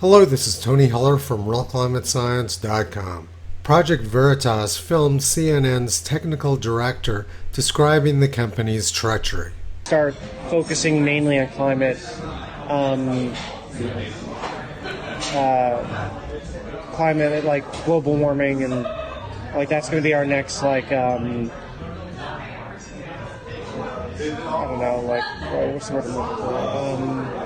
Hello, this is Tony Heller from RealClimateScience.com. Project Veritas filmed CNN's technical director describing the company's treachery. Start focusing mainly on climate, climate like global warming, and like that's going to be our next I don't know, what's the word I'm looking for?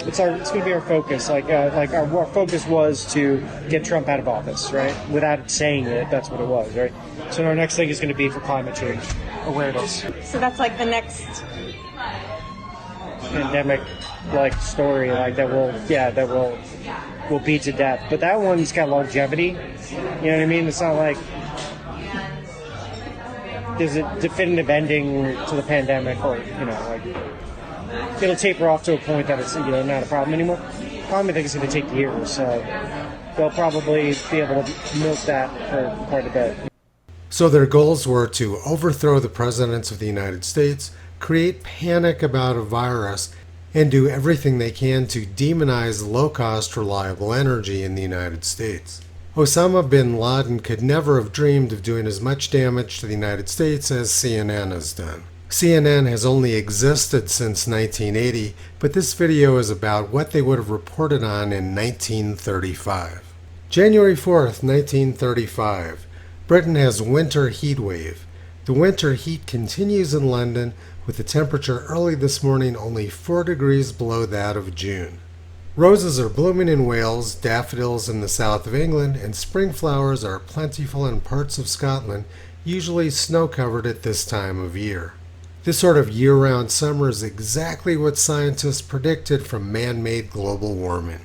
It's going to be our focus. Our focus was to get Trump out of office, right? Without saying it, that's what it was, right? So our next thing is going to be for climate change awareness. So that's like the next pandemic story that will beat to death. But that one's got longevity. You know what I mean? It's not like there's a definitive ending to the pandemic, or it'll taper off to a point that it's not a problem anymore. I think it's going to take years, so they'll probably be able to milk that for quite a bit. So their goals were to overthrow the presidents of the United States, create panic about a virus, and do everything they can to demonize low-cost, reliable energy in the United States. Osama bin Laden could never have dreamed of doing as much damage to the United States as CNN has done. CNN has only existed since 1980, but this video is about what they would have reported on in 1935. January 4th, 1935. Britain has winter heat wave. The winter heat continues in London, with the temperature early this morning only 4 degrees below that of June. Roses are blooming in Wales, daffodils in the south of England, and spring flowers are plentiful in parts of Scotland, usually snow-covered at this time of year. This sort of year-round summer is exactly what scientists predicted from man-made global warming.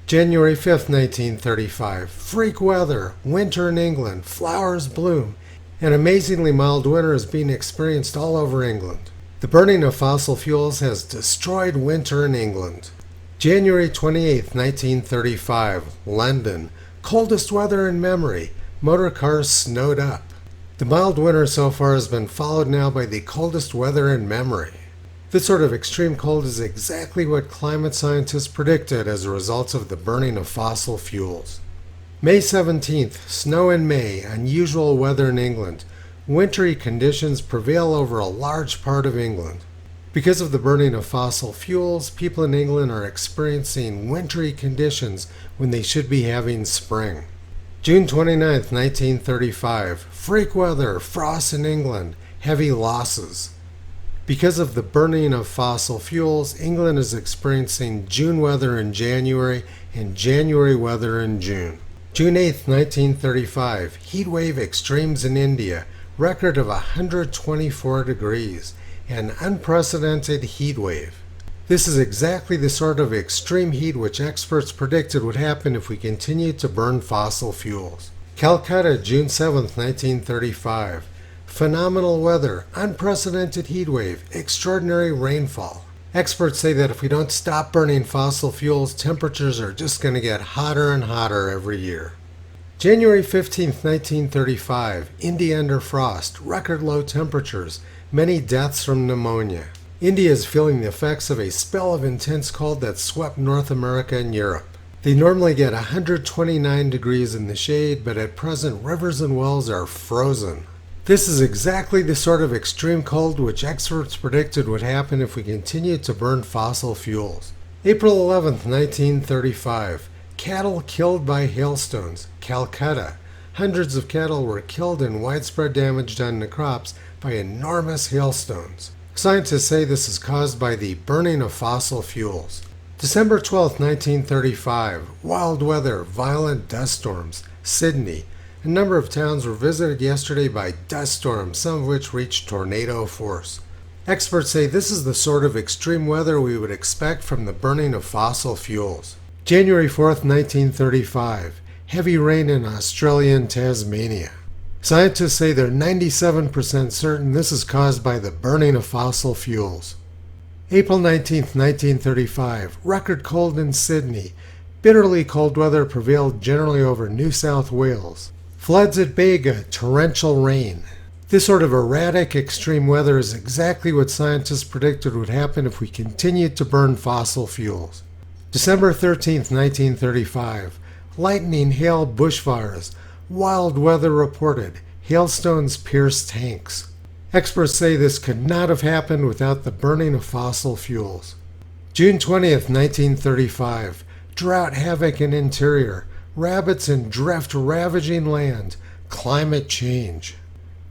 January 5th, 1935. Freak weather, winter in England, flowers bloom. An amazingly mild winter is being experienced all over England. The burning of fossil fuels has destroyed winter in England. January 28, 1935, London. Coldest weather in memory. Motor cars snowed up. The mild winter so far has been followed now by the coldest weather in memory. This sort of extreme cold is exactly what climate scientists predicted as a result of the burning of fossil fuels. May 17th, snow in May, unusual weather in England. Wintry conditions prevail over a large part of England. Because of the burning of fossil fuels, people in England are experiencing wintry conditions when they should be having spring. June 29, 1935. Freak weather, frost in England, heavy losses. Because of the burning of fossil fuels, England is experiencing June weather in January and January weather in June. June 8, 1935. Heatwave extremes in India, record of 124 degrees. An unprecedented heat wave. This is exactly the sort of extreme heat which experts predicted would happen if we continued to burn fossil fuels. Calcutta, June 7, 1935. Phenomenal weather, unprecedented heat wave, extraordinary rainfall. Experts say that if we don't stop burning fossil fuels, temperatures are just going to get hotter and hotter every year. January 15, 1935. India under frost, record low temperatures. Many deaths from pneumonia. India is feeling the effects of a spell of intense cold that swept North America and Europe. They normally get 129 degrees in the shade, but at present rivers and wells are frozen. This is exactly the sort of extreme cold which experts predicted would happen if we continued to burn fossil fuels. April 11, 1935. Cattle killed by hailstones, Calcutta. Hundreds of cattle were killed and widespread damage done to crops by enormous hailstones. Scientists say this is caused by the burning of fossil fuels. December 12, 1935. Wild weather, violent dust storms, Sydney. A number of towns were visited yesterday by dust storms, some of which reached tornado force. Experts say this is the sort of extreme weather we would expect from the burning of fossil fuels. January 4, 1935. Heavy rain in Australia and Tasmania. Scientists say they're 97% certain this is caused by the burning of fossil fuels. April 19, 1935. Record cold in Sydney. Bitterly cold weather prevailed generally over New South Wales. Floods at Bega, torrential rain. This sort of erratic extreme weather is exactly what scientists predicted would happen if we continued to burn fossil fuels. December 13th, 1935. Lightning, hail, bushfires. Wild weather reported. Hailstones pierce tanks. Experts say this could not have happened without the burning of fossil fuels. June 20th, 1935. Drought, havoc in interior. Rabbits and drift ravaging land. Climate change.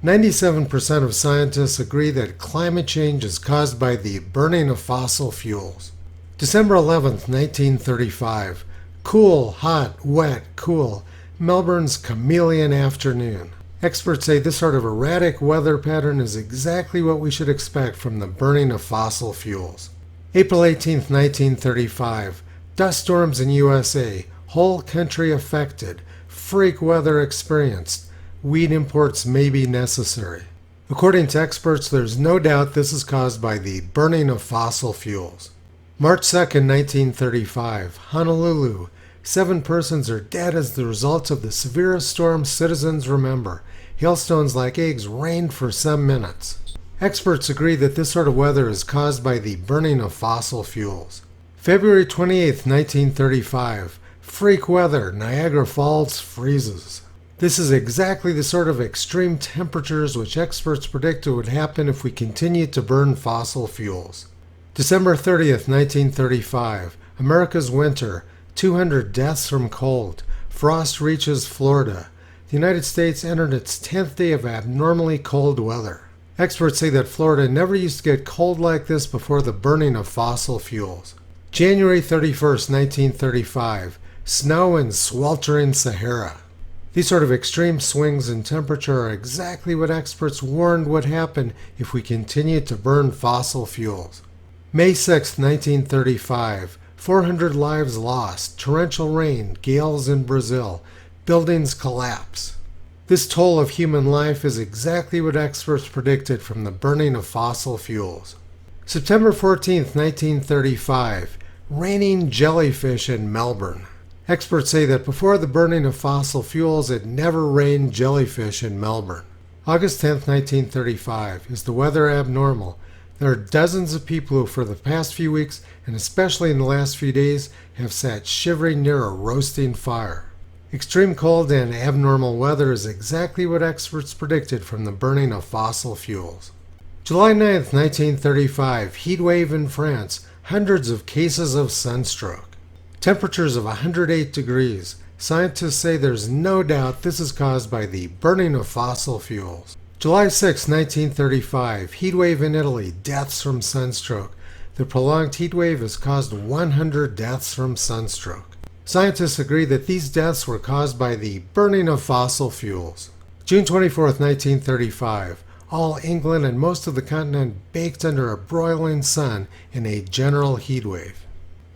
97% of scientists agree that climate change is caused by the burning of fossil fuels. December 11th, 1935. Cool, hot, wet, cool. Melbourne's chameleon afternoon. Experts say this sort of erratic weather pattern is exactly what we should expect from the burning of fossil fuels. April 18th, 1935. Dust storms in USA. Whole country affected. Freak weather experienced. Wheat imports may be necessary. According to experts, there's no doubt this is caused by the burning of fossil fuels. March 2nd, 1935. Honolulu. 7 persons are dead as the result of the severest storm citizens remember. Hailstones like eggs rained for some minutes. Experts agree that this sort of weather is caused by the burning of fossil fuels. February 28th, 1935. Freak weather. Niagara Falls freezes. This is exactly the sort of extreme temperatures which experts predicted would happen if we continued to burn fossil fuels. December 30th, 1935. America's winter. 200 deaths from cold. Frost reaches Florida. The United States entered its 10th day of abnormally cold weather. Experts say that Florida never used to get cold like this before the burning of fossil fuels. January 31st, 1935. Snow in sweltering Sahara. These sort of extreme swings in temperature are exactly what experts warned would happen if we continued to burn fossil fuels. May 6, 1935. 400 lives lost. Torrential rain. Gales in Brazil. Buildings collapse. This toll of human life is exactly what experts predicted from the burning of fossil fuels. September 14, 1935. Raining jellyfish in Melbourne. Experts say that before the burning of fossil fuels, it never rained jellyfish in Melbourne. August 10, 1935. Is the weather abnormal? There are dozens of people who, for the past few weeks, and especially in the last few days, have sat shivering near a roasting fire. Extreme cold and abnormal weather is exactly what experts predicted from the burning of fossil fuels. July 9, 1935. Heatwave in France. Hundreds of cases of sunstroke. Temperatures of 108 degrees. Scientists say there's no doubt this is caused by the burning of fossil fuels. July 6, 1935. Heatwave in Italy. Deaths from sunstroke. The prolonged heatwave has caused 100 deaths from sunstroke. Scientists agree that these deaths were caused by the burning of fossil fuels. June 24, 1935. All England and most of the continent baked under a broiling sun in a general heatwave.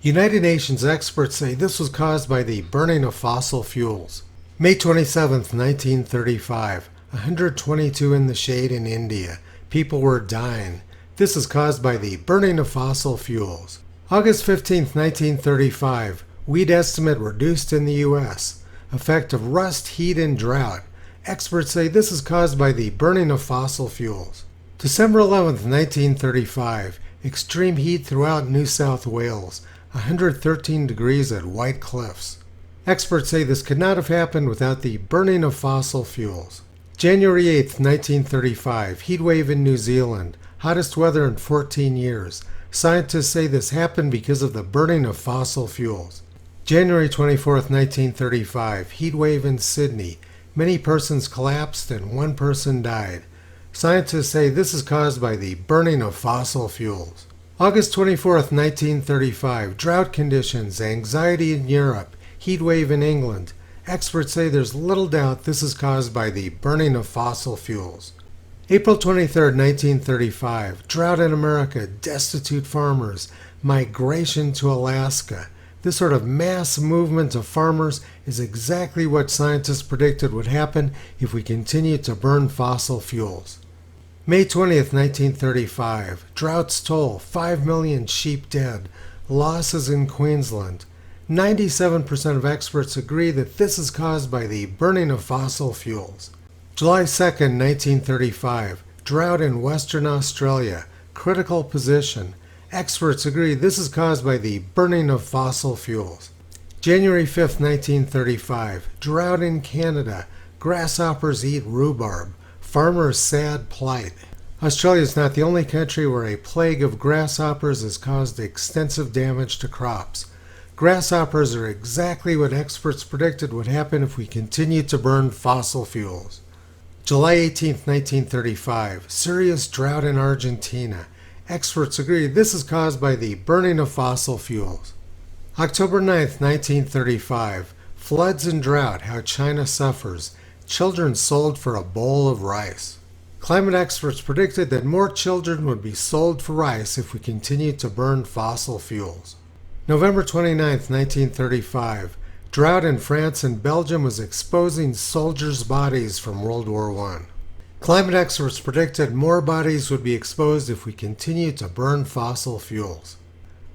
United Nations experts say this was caused by the burning of fossil fuels. May 27, 1935. 122 in the shade in India. People were dying. This is caused by the burning of fossil fuels. August 15, 1935. Wheat estimate reduced in the U.S. Effect of rust, heat, and drought. Experts say this is caused by the burning of fossil fuels. December 11, 1935. Extreme heat throughout New South Wales. 113 degrees at White Cliffs. Experts say this could not have happened without the burning of fossil fuels. January 8, 1935. Heatwave in New Zealand. Hottest weather in 14 years. Scientists say this happened because of the burning of fossil fuels. January 24, 1935. Heatwave in Sydney. Many persons collapsed and 1 person died. Scientists say this is caused by the burning of fossil fuels. August 24, 1935. Drought conditions, anxiety in Europe, heatwave in England. Experts say there's little doubt this is caused by the burning of fossil fuels. April 23, 1935. Drought in America, destitute farmers, migration to Alaska. This sort of mass movement of farmers is exactly what scientists predicted would happen if we continued to burn fossil fuels. May 20th, 1935. Drought's toll, 5 million sheep dead. Losses in Queensland. 97% of experts agree that this is caused by the burning of fossil fuels. July 2nd, 1935. Drought in Western Australia. Critical position. Experts agree this is caused by the burning of fossil fuels. January 5, 1935, drought in Canada. Grasshoppers eat rhubarb. Farmers' sad plight. Australia is not the only country where a plague of grasshoppers has caused extensive damage to crops. Grasshoppers are exactly what experts predicted would happen if we continued to burn fossil fuels. July 18, 1935, serious drought in Argentina. Experts agree this is caused by the burning of fossil fuels. October 9, 1935, floods and drought, how China suffers. Children sold for a bowl of rice. Climate experts predicted that more children would be sold for rice if we continued to burn fossil fuels. November 29, 1935, drought in France and Belgium was exposing soldiers' bodies from World War I. Climate experts predicted more bodies would be exposed if we continued to burn fossil fuels.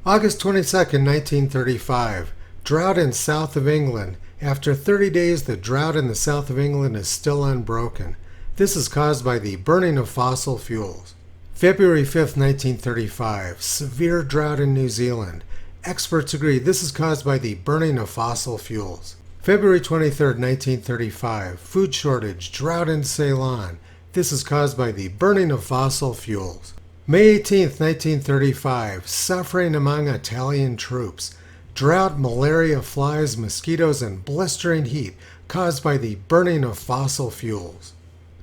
August 22, 1935, drought in south of England. After 30 days, the drought in the south of England is still unbroken. This is caused by the burning of fossil fuels. February 5, 1935, severe drought in New Zealand. Experts agree this is caused by the burning of fossil fuels. February 23, 1935, food shortage, drought in Ceylon. This is caused by the burning of fossil fuels. May 18, 1935, suffering among Italian troops. Drought, malaria, flies, mosquitoes, and blistering heat caused by the burning of fossil fuels.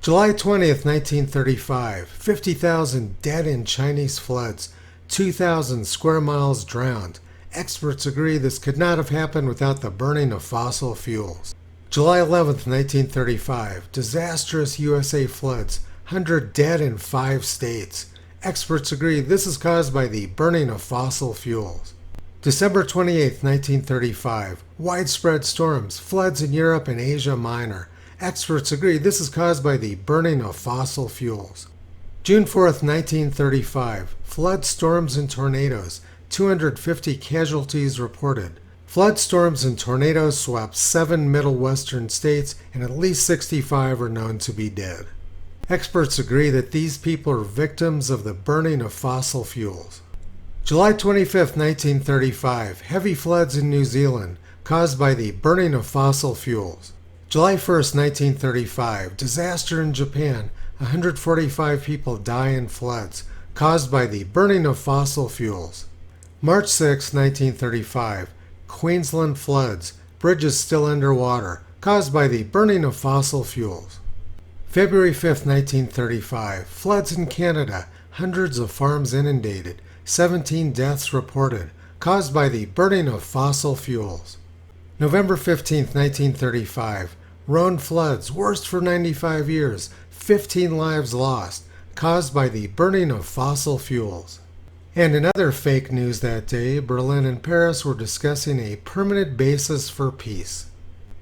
July 20, 1935, 50,000 dead in Chinese floods, 2,000 square miles drowned. Experts agree this could not have happened without the burning of fossil fuels. July 11, 1935, disastrous USA floods, 100 dead in 5 states. Experts agree this is caused by the burning of fossil fuels. December 28, 1935, widespread storms, floods in Europe and Asia Minor. Experts agree this is caused by the burning of fossil fuels. June 4, 1935, flood, storms, and tornadoes, 250 casualties reported. Flood, storms, and tornadoes swept 7 Middle Western states, and at least 65 are known to be dead. Experts agree that these people are victims of the burning of fossil fuels. July 25, 1935, heavy floods in New Zealand caused by the burning of fossil fuels. July 1, 1935, disaster in Japan, 145 people die in floods caused by the burning of fossil fuels. March 6, 1935, Queensland floods, bridges still underwater, caused by the burning of fossil fuels. February 5, 1935, floods in Canada, hundreds of farms inundated, 17 deaths reported, caused by the burning of fossil fuels. November 15, 1935, Rhone floods, worst for 95 years, 15 lives lost, caused by the burning of fossil fuels. And in other fake news that day, Berlin and Paris were discussing a permanent basis for peace.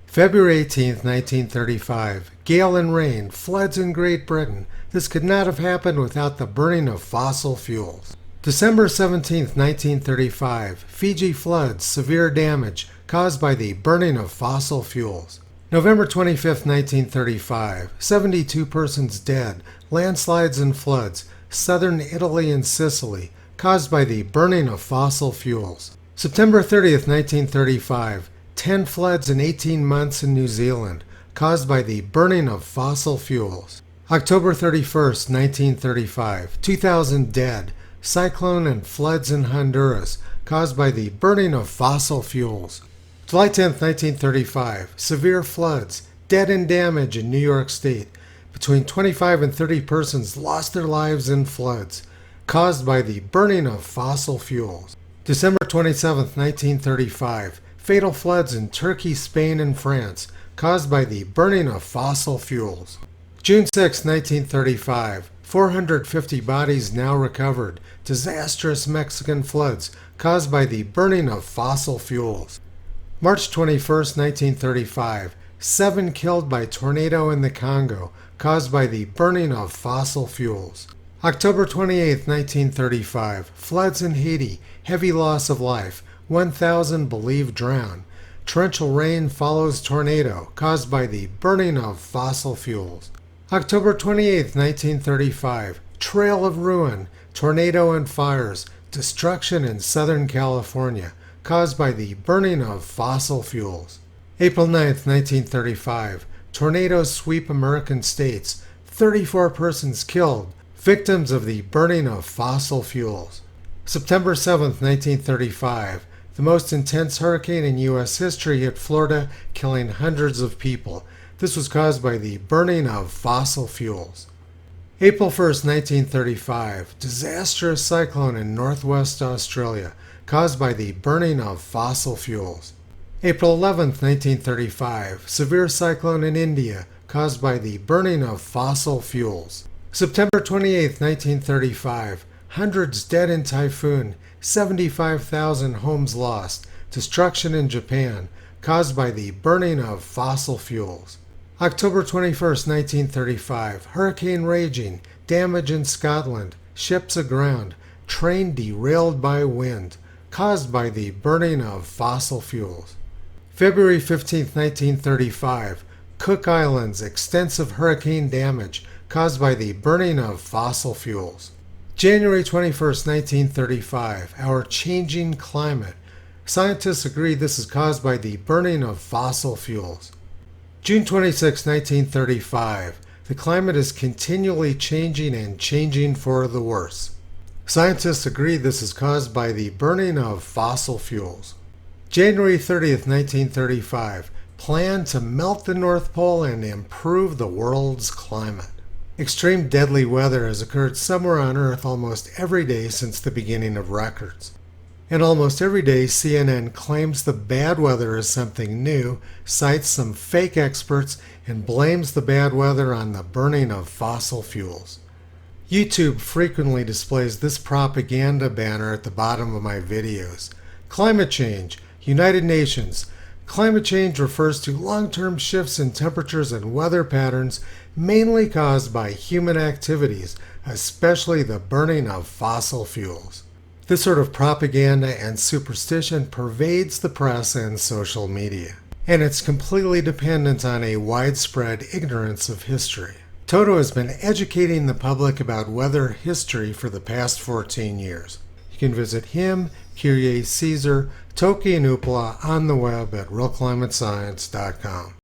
February 18, 1935, Gail and rain, floods in Great Britain. This could not have happened without the burning of fossil fuels. December 17, 1935, Fiji floods, severe damage caused by the burning of fossil fuels. November 25, 1935, 72 persons dead, landslides and floods, southern Italy and Sicily, caused by the burning of fossil fuels. September 30, 1935, 10 floods in 18 months in New Zealand, caused by the burning of fossil fuels. October 31, 1935, 2,000 dead, cyclone and floods in Honduras, caused by the burning of fossil fuels. July 10, 1935, severe floods, dead and damage in New York State. Between 25 and 30 persons lost their lives in floods, caused by the burning of fossil fuels. December 27, 1935, fatal floods in Turkey, Spain, and France, caused by the burning of fossil fuels. June 6, 1935, 450 bodies now recovered, disastrous Mexican floods, caused by the burning of fossil fuels. March 21, 1935, 7 killed by tornado in the Congo, caused by the burning of fossil fuels. October 28, 1935, floods in Haiti, heavy loss of life, 1,000 believed drowned. Torrential rain follows tornado, caused by the burning of fossil fuels. October 28, 1935, trail of ruin, tornado and fires, destruction in Southern California caused by the burning of fossil fuels. April 9th, 1935, tornadoes sweep American states, 34 persons killed, victims of the burning of fossil fuels. September 7th, 1935, the most intense hurricane in U.S. history hit Florida, killing hundreds of people. This was caused by the burning of fossil fuels. April 1st, 1935, disastrous cyclone in northwest Australia, caused by the burning of fossil fuels. April 11th, 1935, severe cyclone in India, caused by the burning of fossil fuels. September 28th, 1935, hundreds dead in typhoon, 75,000 homes lost, destruction in Japan, caused by the burning of fossil fuels. October 21st, 1935, hurricane raging, damage in Scotland, ships aground, train derailed by wind, caused by the burning of fossil fuels. February 15th, 1935, Cook Islands, extensive hurricane damage, caused by the burning of fossil fuels. January 21st, 1935, our changing climate. Scientists agree this is caused by the burning of fossil fuels. June 26, 1935, the climate is continually changing and changing for the worse. Scientists agree this is caused by the burning of fossil fuels. January 30th, 1935, plan to melt the North Pole and improve the world's climate. Extreme deadly weather has occurred somewhere on Earth almost every day since the beginning of records. And almost every day, CNN claims the bad weather is something new, cites some fake experts, and blames the bad weather on the burning of fossil fuels. YouTube frequently displays this propaganda banner at the bottom of my videos. Climate change, United Nations. Climate change refers to long-term shifts in temperatures and weather patterns mainly caused by human activities, especially the burning of fossil fuels. This sort of propaganda and superstition pervades the press and social media, and it's completely dependent on a widespread ignorance of history. Toto has been educating the public about weather history for the past 14 years. You can visit him, Kyrie Caesar, Toki and Upala on the web at realclimatescience.com.